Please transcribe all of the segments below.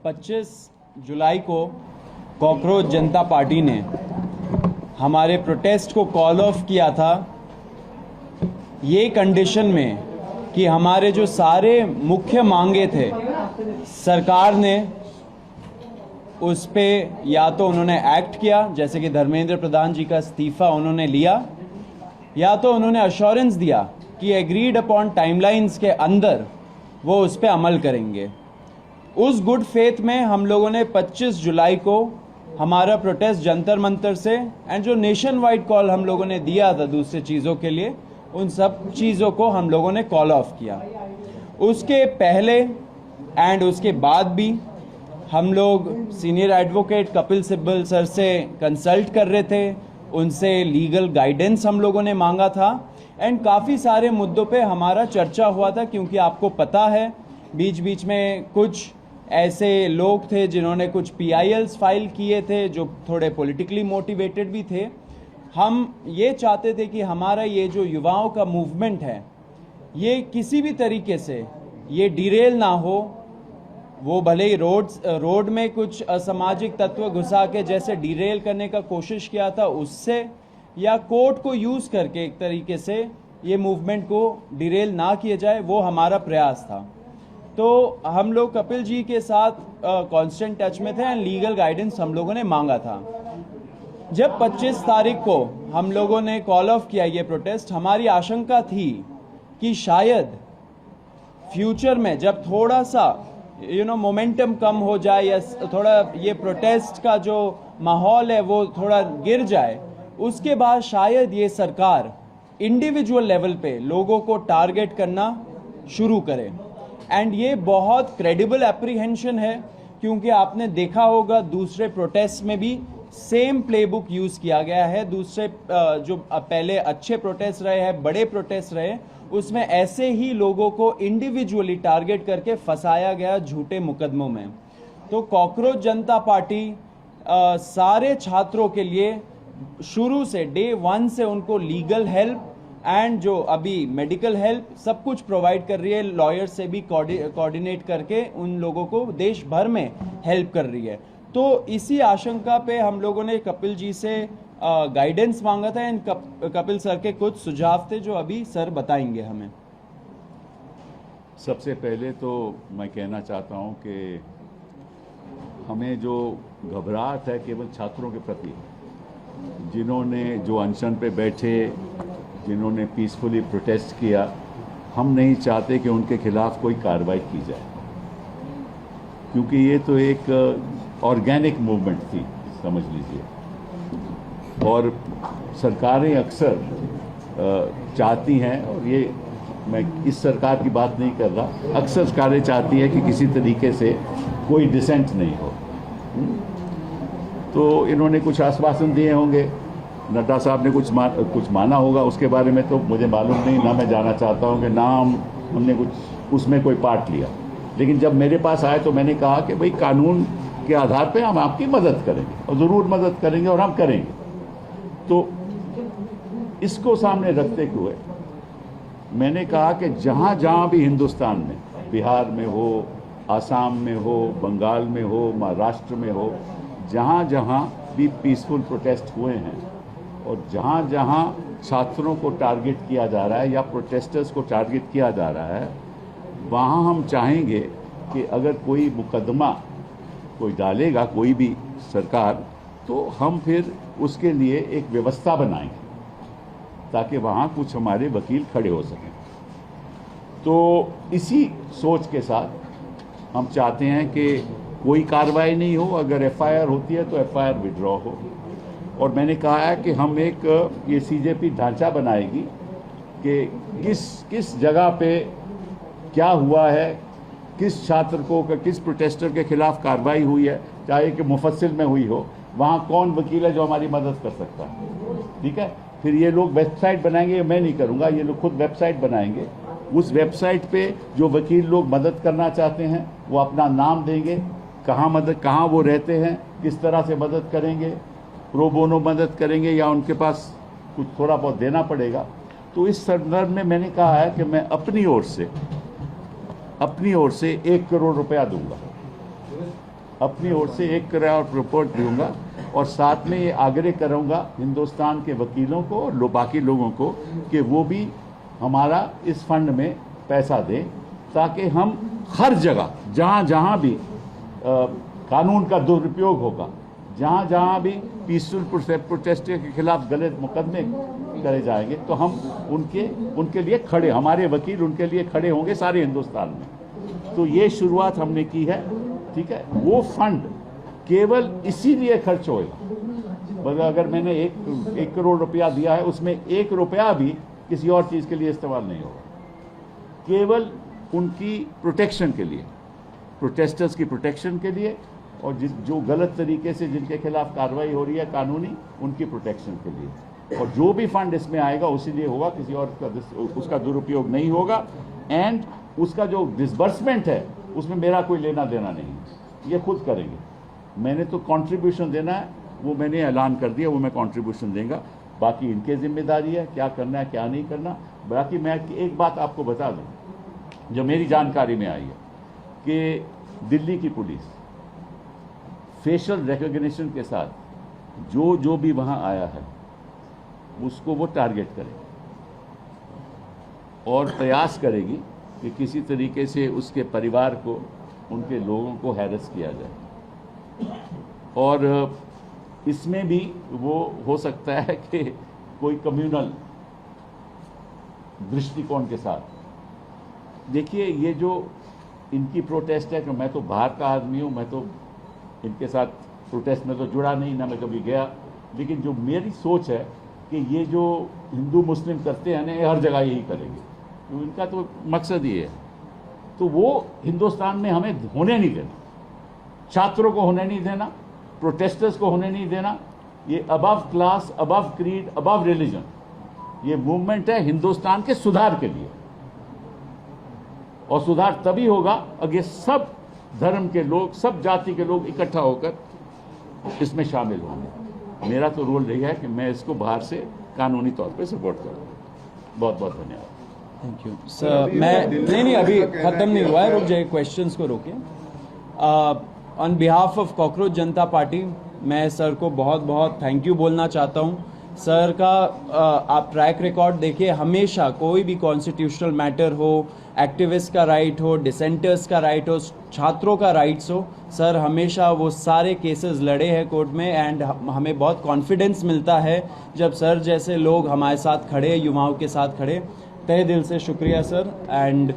25 जुलाई को कॉकरोच जनता पार्टी ने हमारे प्रोटेस्ट को कॉल ऑफ किया था ये कंडीशन में कि हमारे जो सारे मुख्य मांगे थे सरकार ने उस पे या तो उन्होंने एक्ट किया, जैसे कि धर्मेंद्र प्रधान जी का इस्तीफा उन्होंने लिया, या तो उन्होंने अश्योरेंस दिया कि एग्रीड अपॉन टाइमलाइंस के अंदर वो उस पे अमल करेंगे। उस गुड फेथ में हम लोगों ने 25 जुलाई को हमारा प्रोटेस्ट जंतर मंतर से एंड जो नेशन वाइड कॉल हम लोगों ने दिया था दूसरी चीज़ों के लिए, उन सब चीज़ों को हम लोगों ने कॉल ऑफ किया। उसके पहले एंड उसके बाद भी हम लोग senior advocate Kapil Sibal sir से कंसल्ट कर रहे थे, उनसे लीगल गाइडेंस हम लोगों ने मांगा था एंड काफ़ी सारे मुद्दों पे हमारा चर्चा हुआ था, क्योंकि आपको पता है बीच बीच में कुछ ऐसे लोग थे जिन्होंने कुछ PILs फाइल किए थे जो थोड़े पॉलिटिकली मोटिवेटेड भी थे। हम ये चाहते थे कि हमारा ये जो युवाओं का मूवमेंट है ये किसी भी तरीके से ये डिरेल ना हो। वो भले ही रोड में कुछ असामाजिक तत्व घुसा के जैसे डिरेल करने का कोशिश किया था उससे, या कोर्ट को यूज़ करके एक तरीके से ये मूवमेंट को डिरेल ना किया जाए, वो हमारा प्रयास था। तो हम लोग कपिल जी के साथ कांस्टेंट टच में थे एंड लीगल गाइडेंस हम लोगों ने मांगा था। जब 25 तारीख को हम लोगों ने कॉल ऑफ किया ये प्रोटेस्ट, हमारी आशंका थी कि शायद फ्यूचर में जब थोड़ा सा मोमेंटम कम हो जाए या थोड़ा ये प्रोटेस्ट का जो माहौल है वो थोड़ा गिर जाए, उसके बाद शायद ये सरकार इंडिविजुअल लेवल पे लोगों को टारगेट करना शुरू करे। एंड ये बहुत क्रेडिबल एप्रीहेंशन है, क्योंकि आपने देखा होगा दूसरे प्रोटेस्ट में भी सेम प्लेबुक यूज़ किया गया है। दूसरे जो पहले अच्छे प्रोटेस्ट रहे हैं, बड़े प्रोटेस्ट रहे, उसमें ऐसे ही लोगों को इंडिविजुअली टारगेट करके फंसाया गया झूठे मुकदमों में। तो कॉकरोच जनता पार्टी सारे छात्रों के लिए शुरू से डे 1 से उनको लीगल हेल्प एंड जो अभी मेडिकल हेल्प सब कुछ प्रोवाइड कर रही है। लॉयर से भी कोऑर्डिनेट करके उन लोगों को देश भर में हेल्प कर रही है। तो इसी आशंका पे हम लोगों ने कपिल जी से गाइडेंस मांगा था एंड कपिल सर के कुछ सुझाव थे जो अभी सर बताएंगे हमें। सबसे पहले तो मैं कहना चाहता हूं कि हमें जो घबराहट है केवल छात्रों के प्रति, जिन्होंने जो अनशन पे बैठे, जिन्होंने पीसफुली प्रोटेस्ट किया, हम नहीं चाहते कि उनके खिलाफ कोई कार्रवाई की जाए, क्योंकि ये तो एक ऑर्गेनिक मूवमेंट थी, समझ लीजिए। और सरकारें अक्सर चाहती हैं, और ये मैं इस सरकार की बात नहीं कर रहा, अक्सर सरकारें चाहती हैं कि किसी तरीके से कोई डिसेंट नहीं हो। तो इन्होंने कुछ आश्वासन दिए होंगे, नड्डा साहब ने कुछ माना होगा, उसके बारे में तो मुझे मालूम नहीं, ना मैं जाना चाहता हूँ कि ना हमने कुछ उसमें कोई पार्ट लिया। लेकिन जब मेरे पास आए तो मैंने कहा कि भाई कानून के आधार पे हम आपकी मदद करेंगे, और ज़रूर मदद करेंगे और हम करेंगे। तो इसको सामने रखते हुए मैंने कहा कि जहाँ जहाँ भी हिंदुस्तान में, बिहार में हो, आसाम में हो, बंगाल में हो, महाराष्ट्र में हो, जहाँ जहाँ भी पीसफुल प्रोटेस्ट हुए हैं और जहाँ जहाँ छात्रों को टारगेट किया जा रहा है या प्रोटेस्टर्स को टारगेट किया जा रहा है, वहाँ हम चाहेंगे कि अगर कोई मुकदमा कोई डालेगा कोई भी सरकार, तो हम फिर उसके लिए एक व्यवस्था बनाएंगे ताकि वहाँ कुछ हमारे वकील खड़े हो सकें। तो इसी सोच के साथ हम चाहते हैं कि कोई कार्रवाई नहीं हो, अगर FIR होती है तो FIR विड्रॉ हो। और मैंने कहा है कि हम एक ये CJP ढांचा बनाएगी कि किस जगह पे क्या हुआ है, किस छात्र को, किस प्रोटेस्टर के खिलाफ कार्रवाई हुई है, चाहे कि मुफस्सिल में हुई हो, वहाँ कौन वकील है जो हमारी मदद कर सकता है। ठीक है, फिर ये लोग वेबसाइट बनाएंगे, मैं नहीं करूँगा, ये लोग खुद वेबसाइट बनाएंगे। उस वेबसाइट पे जो वकील लोग मदद करना चाहते हैं वो अपना नाम देंगे, कहाँ वो रहते हैं, किस तरह से मदद करेंगे, प्रो बोनो मदद करेंगे या उनके पास कुछ थोड़ा बहुत देना पड़ेगा। तो इस संदर्भ में मैंने कहा है कि मैं अपनी ओर से अपनी ओर से 1 करोड़ रुपया दूंगा, अपनी ओर से 1 करोड़ रिपोर्ट दूंगा, और साथ में ये आग्रह करूंगा हिंदुस्तान के वकीलों को और बाकी लोगों को कि वो भी हमारा इस फंड में पैसा दें, ताकि हम हर जगह जहां जहां भी कानून का दुरुपयोग होगा, जहां जहां भी पीसफुल प्रोटेस्ट के खिलाफ गलत मुकदमे करे जाएंगे, तो हम उनके लिए खड़े, हमारे वकील उनके लिए खड़े होंगे सारे हिंदुस्तान में। तो ये शुरुआत हमने की है, ठीक है। वो फंड केवल इसीलिए खर्च होएगा, मतलब अगर मैंने 1 करोड़ रुपया दिया है, उसमें 1 रुपया भी किसी और चीज़ के लिए इस्तेमाल नहीं होगा, केवल उनकी प्रोटेक्शन के लिए, प्रोटेस्टर्स की प्रोटेक्शन के लिए, और जो गलत तरीके से जिनके खिलाफ कार्रवाई हो रही है कानूनी, उनकी प्रोटेक्शन के लिए। और जो भी फंड इसमें आएगा उसी लिए होगा, किसी और उसका दुरुपयोग नहीं होगा। एंड उसका जो डिसबर्समेंट है उसमें मेरा कोई लेना देना नहीं है, ये खुद करेंगे। मैंने तो कंट्रीब्यूशन देना है, वो मैंने ऐलान कर दिया, वो मैं कंट्रीब्यूशन देंगे, बाकी इनके जिम्मेदारी है क्या करना है क्या नहीं करना। बाकी मैं एक बात आपको बता दूं जो मेरी जानकारी में आई है कि दिल्ली की पुलिस फेशियल रिकॉग्निशन के साथ जो भी वहां आया है उसको वो टारगेट करेगी और प्रयास करेगी कि किसी तरीके से उसके परिवार को, उनके लोगों को हैरेस किया जाए। और इसमें भी वो हो सकता है कि कोई कम्युनल दृष्टिकोण के साथ। देखिए, ये जो इनकी प्रोटेस्ट है, कि मैं तो बाहर का आदमी हूँ, मैं तो इनके साथ प्रोटेस्ट में तो जुड़ा नहीं, ना मैं कभी गया, लेकिन जो मेरी सोच है कि ये जो हिंदू मुस्लिम करते हैं ना, ये हर जगह यही करेंगे, तो इनका तो मकसद ये है। तो वो हिंदुस्तान में हमें होने नहीं देना, छात्रों को होने नहीं देना, प्रोटेस्टर्स को होने नहीं देना। ये above class, above creed, above religion, ये मूवमेंट है हिंदुस्तान के सुधार के लिए, और सुधार तभी होगा अगर सब धर्म के लोग, सब जाति के लोग इकट्ठा होकर इसमें शामिल होंगे। मेरा तो रोल रही है कि मैं इसको बाहर से कानूनी तौर पे सपोर्ट करूँ। बहुत बहुत धन्यवाद। Thank you sir. मैं नहीं अभी ख़त्म नहीं हुआ है, रुक जाइए, क्वेश्चंस को रोकिए। On behalf of cockroach Janata party मैं सर को बहुत बहुत थैंक यू बोलना चाहता हूँ। सर का आप ट्रैक रिकॉर्ड देखिए, हमेशा कोई भी कॉन्स्टिट्यूशनल मैटर हो, एक्टिविस्ट का राइट हो, डिसेंटर्स का राइट हो, छात्रों का राइट्स हो, सर हमेशा वो सारे केसेस लड़े हैं कोर्ट में। एंड हमें बहुत कॉन्फिडेंस मिलता है जब सर जैसे लोग हमारे साथ खड़े, युवाओं के साथ खड़े। तहे दिल से शुक्रिया सर। एंड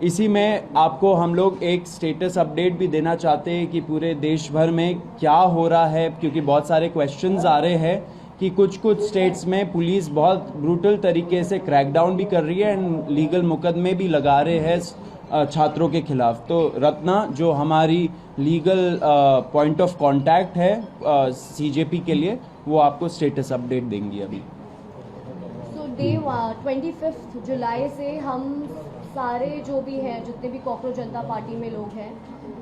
इसी में आपको हम लोग एक स्टेटस अपडेट भी देना चाहते हैं कि पूरे देश भर में क्या हो रहा है, क्योंकि बहुत सारे क्वेश्चंस आ रहे हैं कि कुछ स्टेट्स में पुलिस बहुत ब्रूटल तरीके से क्रैकडाउन भी कर रही है एंड लीगल मुकदमे भी लगा रहे हैं छात्रों के खिलाफ। तो रत्ना जो हमारी लीगल पॉइंट ऑफ कांटेक्ट है सीजेपी के लिए, वो आपको स्टेटस अपडेट देंगी अभी। डे 25 जुलाई से हम सारे जो भी हैं, जितने भी कॉकरोच जनता पार्टी में लोग हैं,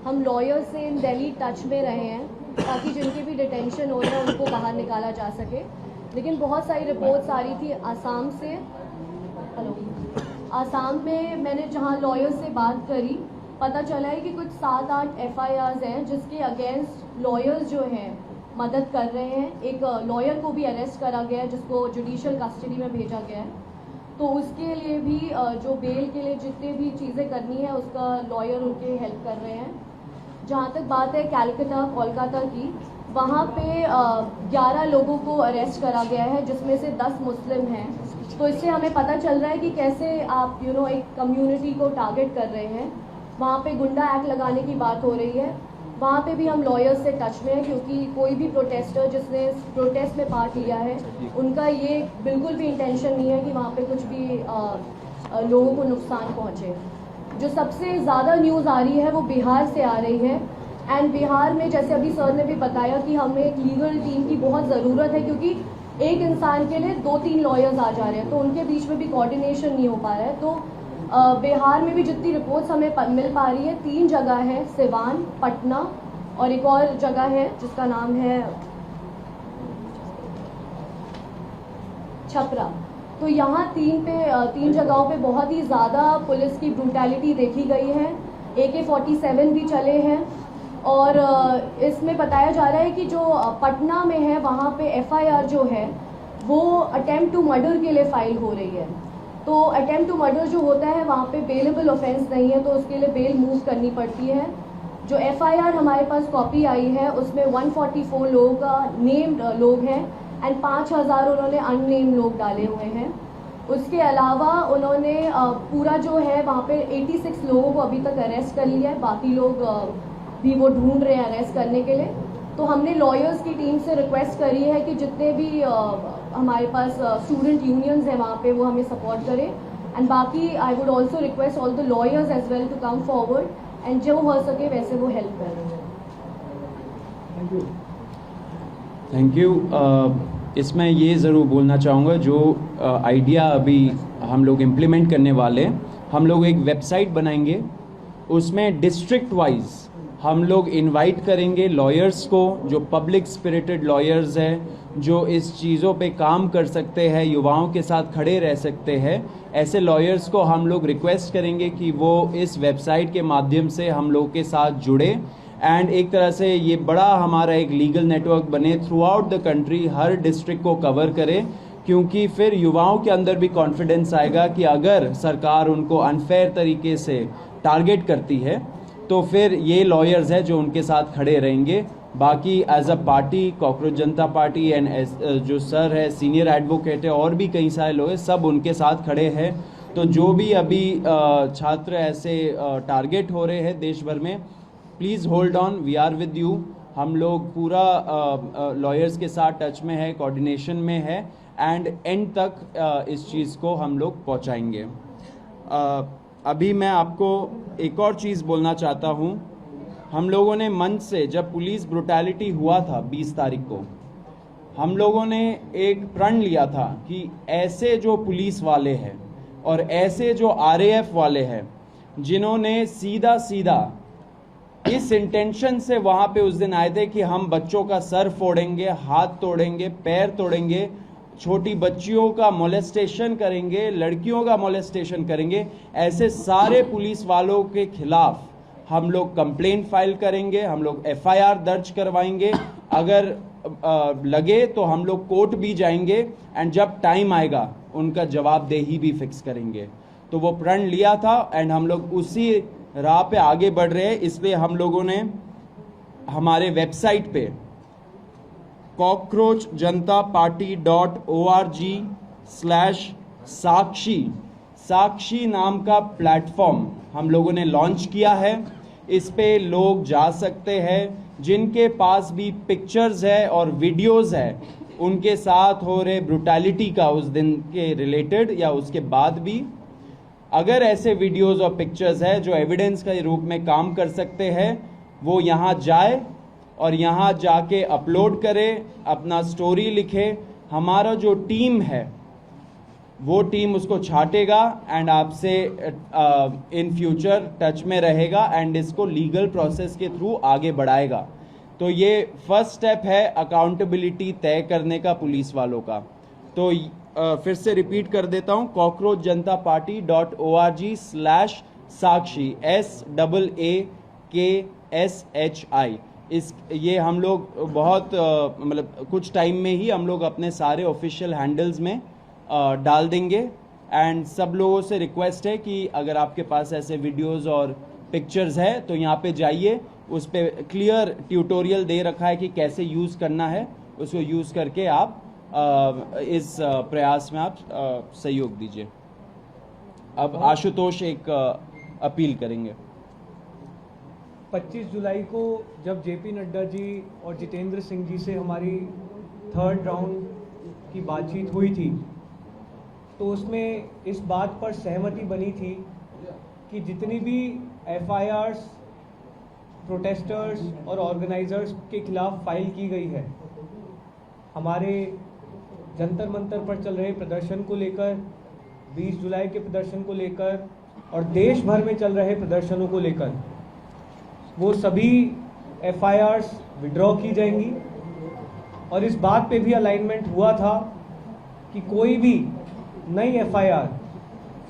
हम लॉयर से इन दिल्ली टच में रहे हैं ताकि जिनके भी डिटेंशन हो रहा है उनको बाहर निकाला जा सके। लेकिन बहुत सारी रिपोर्ट्स आ रही थी आसाम से। हेलो, आसाम में मैंने जहाँ लॉयर से बात करी, पता चला है कि कुछ 7-8 FIRs हैं जिसके अगेंस्ट लॉयर्स जो हैं मदद कर रहे हैं। एक लॉयर को भी अरेस्ट करा गया है जिसको जुडिशियल कस्टडी में भेजा गया है। तो उसके लिए भी जो बेल के लिए जितने भी चीज़ें करनी है उसका लॉयर उनके हेल्प कर रहे हैं। जहाँ तक बात है कलकत्ता कोलकाता की, वहाँ पे 11 लोगों को अरेस्ट करा गया है जिसमें से 10 मुस्लिम हैं। तो इससे हमें पता चल रहा है कि कैसे आप एक कम्युनिटी को टारगेट कर रहे हैं। वहाँ पे गुंडा एक्ट लगाने की बात हो रही है। वहाँ पे भी हम लॉयर्स से टच में हैं, क्योंकि कोई भी प्रोटेस्टर जिसने प्रोटेस्ट में पार्ट लिया है, उनका ये बिल्कुल भी इंटेंशन नहीं है कि वहाँ पे कुछ भी लोगों को नुकसान पहुँचे। जो सबसे ज़्यादा न्यूज़ आ रही है वो बिहार से आ रही है। एंड बिहार में जैसे अभी सर ने भी बताया कि हमें एक लीगल टीम की बहुत ज़रूरत है, क्योंकि एक इंसान के लिए 2-3 लॉयर्स आ जा रहे हैं, तो उनके बीच में भी कोऑर्डिनेशन नहीं हो पा रहा है। तो बिहार में भी जितनी रिपोर्ट्स हमें मिल पा रही है, 3 जगह है, सिवान, पटना और एक और जगह है जिसका नाम है छपरा। तो यहाँ तीन जगहों पे बहुत ही ज़्यादा पुलिस की ब्रूटैलिटी देखी गई है। AK-47 भी चले हैं और इसमें बताया जा रहा है कि जो पटना में है वहाँ पे FIR जो है वो अटेम्प्ट टू मर्डर के लिए फाइल हो रही है। तो अटेम्प्ट टू मर्डर जो होता है वहाँ पे बेलेबल ऑफेंस नहीं है, तो उसके लिए बेल मूव करनी पड़ती है। जो FIR हमारे पास कॉपी आई है उसमें 144 लोगों का नेम्ड लोग हैं एंड 5000 उन्होंने अननेम्ड लोग डाले हुए हैं। उसके अलावा उन्होंने पूरा जो है वहाँ पे 86 लोगों को अभी तक अरेस्ट कर लिया है, बाकी लोग भी वो ढूंढ रहे हैं अरेस्ट करने के लिए। तो हमने लॉयर्स की टीम से रिक्वेस्ट करी है कि जितने भी हमारे पास स्टूडेंट यूनियंस हैं वहाँ पे वो हमें सपोर्ट करें एंड बाकी I would also request all the lawyers as well to come forward and जो हो सके वैसे वो हेल्प करें। Thank you. इसमें ये ज़रूर बोलना चाहूँगा, जो आइडिया अभी हम लोग इम्प्लीमेंट करने वाले हैं, हम लोग एक वेबसाइट बनाएंगे, उसमें डिस्ट्रिक्ट वाइज हम लोग इनवाइट करेंगे लॉयर्स को, जो पब्लिक स्पिरिटेड लॉयर्स हैं, जो इस चीज़ों पे काम कर सकते हैं, युवाओं के साथ खड़े रह सकते हैं। ऐसे लॉयर्स को हम लोग रिक्वेस्ट करेंगे कि वो इस वेबसाइट के माध्यम से हम लोग के साथ जुड़े एंड एक तरह से ये बड़ा हमारा एक लीगल नेटवर्क बने, through out the country her district को कवर करे, क्योंकि फिर युवाओं के अंदर भी कॉन्फिडेंस आएगा कि अगर सरकार उनको अनफेयर तरीके से टारगेट करती है तो फिर ये लॉयर्स हैं जो उनके साथ खड़े रहेंगे। बाकी as a party cockroach Janata party and जो सर है सीनियर एडवोकेट है और भी कई सारे लोग हैं, सब उनके साथ खड़े हैं। तो जो भी अभी छात्र ऐसे टारगेट हो रहे हैं देश भर में, please hold on, we are with you. हम लोग पूरा लॉयर्स के साथ टच में है, कोऑर्डिनेशन में है एंड एंड तक इस चीज़ को हम लोग पहुंचाएंगे। अभी मैं आपको एक और चीज़ बोलना चाहता हूं। हम लोगों ने मंच से, जब पुलिस ब्रुटैलिटी हुआ था 20 तारीख को, हम लोगों ने एक प्रण लिया था कि ऐसे जो पुलिस वाले हैं और ऐसे जो RAF वाले हैं जिन्होंने सीधा सीधा इस इंटेंशन से वहाँ पे उस दिन आए थे कि हम बच्चों का सर फोड़ेंगे, हाथ तोड़ेंगे, पैर तोड़ेंगे, छोटी बच्चियों का मोलेस्टेशन करेंगे, लड़कियों का मोलेस्टेशन करेंगे, ऐसे सारे पुलिस वालों के खिलाफ हम लोग कंप्लेंट फाइल करेंगे, हम लोग FIR दर्ज करवाएंगे, अगर लगे तो हम लोग कोर्ट भी जाएंगे एंड जब टाइम आएगा उनका जवाबदेही भी फिक्स करेंगे। तो वो प्रण लिया था एंड हम लोग उसी राह पे आगे बढ़ रहे हैं। इसलिए हम लोगों ने हमारे वेबसाइट पे cockroachjantaparty.org/साक्षी नाम का प्लेटफॉर्म हम लोगों ने लॉन्च किया है। इस पे लोग जा सकते हैं, जिनके पास भी पिक्चर्स है और वीडियोस है उनके साथ हो रहे ब्रुटैलिटी का उस दिन के रिलेटेड या उसके बाद भी, अगर ऐसे वीडियोस और पिक्चर्स है जो एविडेंस के रूप में काम कर सकते हैं, वो यहाँ जाए और यहाँ जाके अपलोड करे, अपना स्टोरी लिखे। हमारा जो टीम है वो टीम उसको छाटेगा एंड आपसे इन फ्यूचर टच में रहेगा एंड इसको लीगल प्रोसेस के थ्रू आगे बढ़ाएगा। तो ये फर्स्ट स्टेप है अकाउंटेबिलिटी तय करने का पुलिस वालों का। तो फिर से रिपीट कर देता हूँ, cockroachjantaparty.org/साक्षी SAAKSHI। ये हम लोग बहुत मतलब कुछ टाइम में ही हम लोग अपने सारे ऑफिशियल हैंडल्स में डाल देंगे एंड सब लोगों से रिक्वेस्ट है कि अगर आपके पास ऐसे वीडियोस और पिक्चर्स है तो यहाँ पे जाइए, उस पे क्लियर ट्यूटोरियल दे रखा है कि कैसे यूज़ करना है, उसको यूज़ करके आप इस प्रयास में आप सहयोग दीजिए। अब आशुतोष एक अपील करेंगे। 25 जुलाई को जब JP नड्डा जी और जितेंद्र सिंह जी से हमारी 3rd राउंड की बातचीत हुई थी, तो उसमें इस बात पर सहमति बनी थी कि जितनी भी FIRs प्रोटेस्टर्स और ऑर्गेनाइजर्स के खिलाफ फाइल की गई है, हमारे जंतर मंतर पर चल रहे प्रदर्शन को लेकर, 20 जुलाई के प्रदर्शन को लेकर और देश भर में चल रहे प्रदर्शनों को लेकर, वो सभी FIRs विड्रॉ की जाएंगी। और इस बात पे भी अलाइनमेंट हुआ था कि कोई भी नई एफआईआर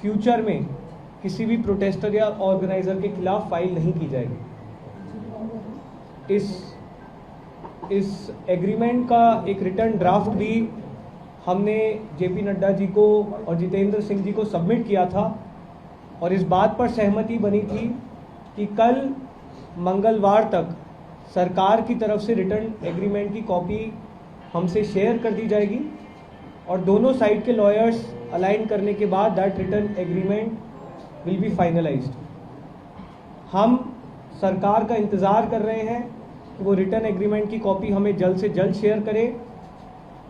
फ्यूचर में किसी भी प्रोटेस्टर या ऑर्गेनाइजर के खिलाफ फाइल नहीं की जाएगी। इस एग्रीमेंट का एक रिटर्न ड्राफ्ट भी हमने जेपी नड्डा जी को और जितेंद्र सिंह जी को सबमिट किया था और इस बात पर सहमति बनी थी कि कल मंगलवार तक सरकार की तरफ से रिटर्न एग्रीमेंट की कॉपी हमसे शेयर कर दी जाएगी और दोनों साइड के लॉयर्स अलाइन करने के बाद that return agreement will be finalised. हम सरकार का इंतज़ार कर रहे हैं कि वो रिटर्न एग्रीमेंट की कॉपी हमें जल्द से जल्द शेयर करें।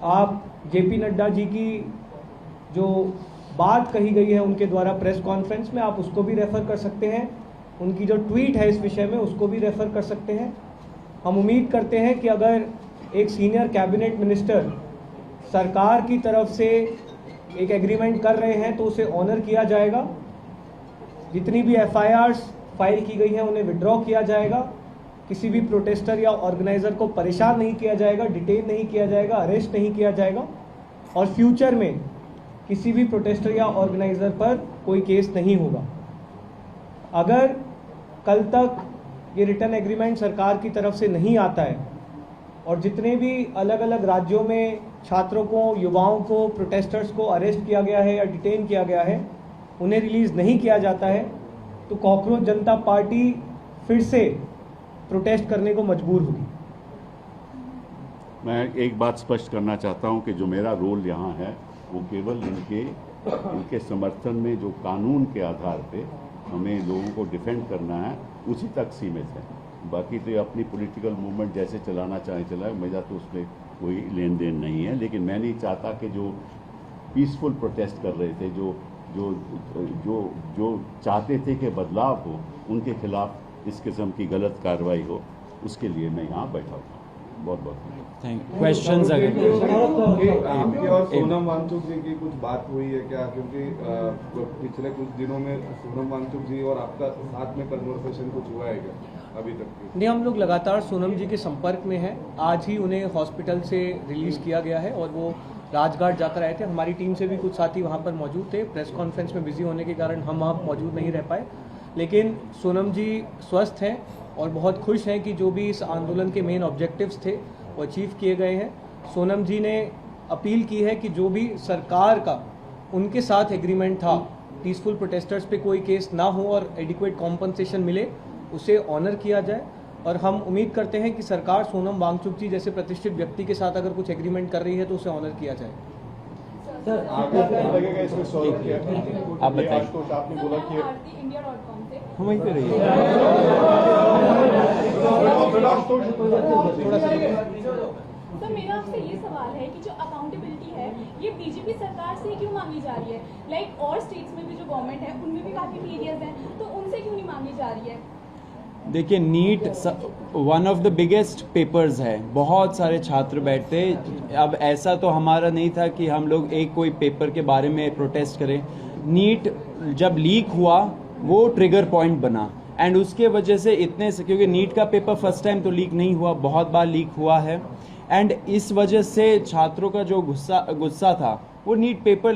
आप जेपी नड्डा जी की जो बात कही गई है उनके द्वारा प्रेस कॉन्फ्रेंस में, आप उसको भी रेफ़र कर सकते हैं। उनकी जो ट्वीट है इस विषय में उसको भी रेफ़र कर सकते हैं। हम उम्मीद करते हैं कि अगर एक सीनियर कैबिनेट मिनिस्टर सरकार की तरफ से एक एग्रीमेंट कर रहे हैं तो उसे ऑनर किया जाएगा। जितनी भी एफआईआर्स फाइल की गई हैं उन्हें विड्रॉ किया जाएगा। किसी भी प्रोटेस्टर या ऑर्गेनाइज़र को परेशान नहीं किया जाएगा, डिटेन नहीं किया जाएगा, अरेस्ट नहीं किया जाएगा और फ्यूचर में किसी भी प्रोटेस्टर या ऑर्गेनाइज़र पर कोई केस नहीं होगा। अगर कल तक ये रिटर्न एग्रीमेंट सरकार की तरफ से नहीं आता है और जितने भी अलग अलग राज्यों में छात्रों को, युवाओं को, प्रोटेस्टर्स को अरेस्ट किया गया है या डिटेन किया गया है, उन्हें रिलीज़ नहीं किया जाता है तो कॉकरोच जनता पार्टी फिर से प्रोटेस्ट करने को मजबूर होगी। मैं एक बात स्पष्ट करना चाहता हूं कि जो मेरा रोल यहाँ है वो केवल इनके समर्थन में जो कानून के आधार पे हमें लोगों को डिफेंड करना है उसी तक सीमित है। बाकी तो ये अपनी पॉलिटिकल मूवमेंट जैसे चलाना चाहे चलाए, मेरा तो उसमें कोई लेन देन नहीं है। लेकिन मैं नहीं चाहता कि जो पीसफुल प्रोटेस्ट कर रहे थे, जो चाहते थे कि बदलाव हो, उनके खिलाफ इस किस्म की गलत कार्रवाई हो, उसके लिए मैं यहाँ बैठा हूँ। बहुत बहुत थैंक यू। क्वेश्चंस अगर आपकी और सोनम वांगचुक जी की कुछ बात हुई है क्या? क्योंकि पिछले कुछ दिनों में सोनम वांगचुक जी और आपका साथ में कन्वर्सेशन कुछ हुआ है क्या अभी तक की? नहीं, हम लोग लगातार सोनम जी के संपर्क में हैं। आज ही उन्हें हॉस्पिटल से रिलीज़ किया गया है और वो राजघाट जाकर आए थे। हमारी टीम से भी कुछ साथी वहाँ पर मौजूद थे। प्रेस कॉन्फ्रेंस में बिजी होने के कारण हम वहाँ मौजूद नहीं रह पाए, लेकिन सोनम जी स्वस्थ हैं और बहुत खुश हैं कि जो भी इस आंदोलन के मेन ऑब्जेक्टिव्स थे वो अचीव किए गए हैं। सोनम जी ने अपील की है कि जो भी सरकार का उनके साथ एग्रीमेंट था, पीसफुल प्रोटेस्टर्स पे कोई केस ना हो और एडिक्वेट कॉम्पनसेशन मिले, उसे ऑनर किया जाए। और हम उम्मीद करते हैं कि सरकार सोनम वांगचुक जी जैसे प्रतिष्ठित व्यक्ति के साथ अगर कुछ एग्रीमेंट कर रही है तो उसे ऑनर किया जाए। लगेगा इसमें सॉल्व किया? आप बताइए। आपने बोला कि हम वहीं पे रहिए। तो मेरा आपसे ये सवाल है कि जो अकाउंटेबिलिटी है ये बीजेपी सरकार से क्यों मांगी जा रही है? लाइक और स्टेट्स में भी जो गवर्नमेंट है उनमें भी काफी मीडियाज हैं, तो उनसे क्यों नहीं मांगी जा रही है? देखिए, NEET one of the biggest papers है, बहुत सारे छात्र बैठते। अब ऐसा तो हमारा नहीं था कि हम लोग एक कोई पेपर के बारे में प्रोटेस्ट करें। नीट जब लीक हुआ वो ट्रिगर पॉइंट बना एंड उसके वजह से इतने से, क्योंकि नीट का पेपर फर्स्ट टाइम तो लीक नहीं हुआ, बहुत बार लीक हुआ है एंड इस वजह से छात्रों का जो गुस्सा था वो नीट पेपर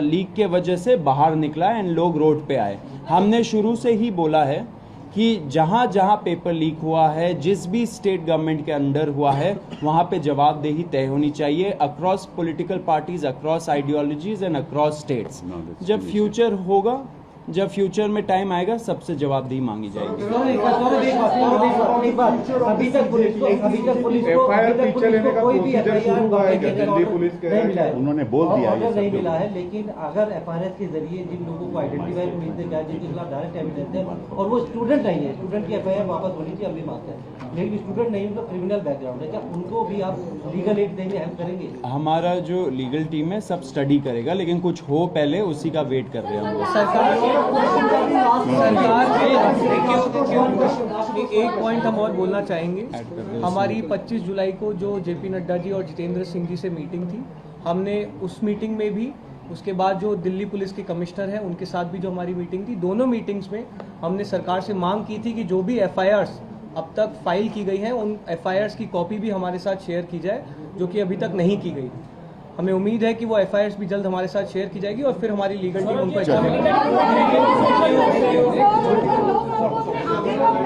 लीक के वजह से बाहर निकला एंड लोग रोड पे आए। हमने शुरू से ही बोला है कि जहाँ जहाँ पेपर लीक हुआ है, जिस भी स्टेट गवर्नमेंट के अंडर हुआ है, वहाँ पे जवाबदेही तय होनी चाहिए across political parties, across ideologies and across states. जब फ्यूचर होगा, जब फ्यूचर में टाइम आएगा, सबसे जवाबदेही मांगी जाएगी। अभी तक पुलिस को एफआईआर पिक्चर लेने का प्रोसीजर शुरू हुआ है क्या? दिल्ली पुलिस के उन्होंने बोल दिया ऑर्डर नहीं मिला है, लेकिन अगर एफआईआर के जरिए जिन लोगों को आइडेंटिफाई पुलिस ने किया, जिनके खिलाफ डायरेक्ट एविडेंस है और वो स्टूडेंट नहीं है, स्टूडेंट की एफआईआर वापस होनी चाहिए, हम भी मानते हैं, लेकिन स्टूडेंट नहीं, उनका क्रिमिनल बैकग्राउंड है, क्या उनको भी आप लीगल एड देंगे, हेल्प करेंगे? हमारा जो लीगल टीम है सब स्टडी करेगा, लेकिन कुछ हो पहले उसी का वेट कर रहे हैं हम लोग। एक पॉइंट हम और बोलना चाहेंगे। हमारी 25 जुलाई को जो जेपी नड्डा जी और जितेंद्र सिंह जी से मीटिंग थी, हमने उस मीटिंग में भी, उसके बाद जो दिल्ली पुलिस के कमिश्नर हैं उनके साथ भी जो हमारी मीटिंग थी, दोनों मीटिंग्स में हमने सरकार से मांग की थी कि जो भी एफआईआर्स अब तक फाइल की गई हैं उन एफआईआर्स की कॉपी भी हमारे साथ शेयर की जाए, जो कि अभी तक नहीं की गई। हमें उम्मीद है कि वो FIRs भी जल्द हमारे साथ शेयर की जाएगी और फिर हमारी लीगल टीम उनको चलिए। एग्जामिन